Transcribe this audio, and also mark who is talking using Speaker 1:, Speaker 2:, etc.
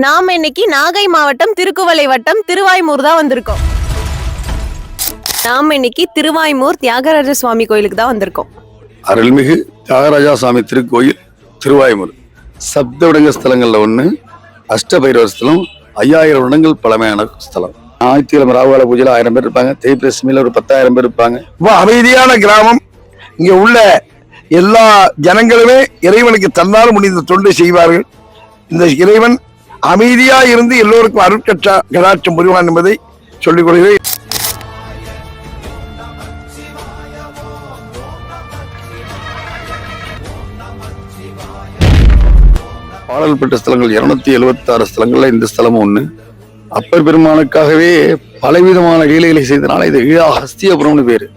Speaker 1: நாம இன்னைக்கு நாகை மாவட்டம் திருக்குவளை வட்டம் திருவாய்மூர் தான் வந்திருக்கோம். நாம இன்னைக்கு திருவாய்மூர் தியாகராஜ சுவாமி கோயிலுக்கு தான் வந்திருக்கோம்.
Speaker 2: அருள்மிகு தியாகராஜா சுவாமி திருக்கோயில் திருவாய்மூர் சப்தவிடங்க ஸ்தலங்கள்ல ஒண்ணு. அஷ்டபைரவர் ஸ்தலம் 5000 வருடங்கள் பழமையான ஸ்தலம். ஞாயிற்றுக்கிழமை ராகுகால பூஜையில 1000 பேர் இருப்பாங்க. தேய்பிரசமியில ஒரு 10,000 பேர் இருப்பாங்க.
Speaker 3: ரொம்ப அமைதியான கிராமம். இங்க உள்ள எல்லா ஜனங்களுமே இறைவனுக்கு தன்னால் முடிந்த தொண்டு செய்வார்கள். இந்த இறைவன் அமைதியா இருந்து எல்லோருக்கும் அருட்கடாட்சம் புரிவான் என்பதை சொல்லிக் கொள்கிறேன்.
Speaker 2: பாடல் பெற்ற ஸ்தலங்கள் 276 ஸ்தலங்கள்ல இந்த ஸ்தலமும் ஒண்ணு. அப்பர் பெருமானுக்காகவே பலவிதமான லீலைகளை செய்தனால இது ஈழா ஹஸ்தியபுரம்னு பேரு.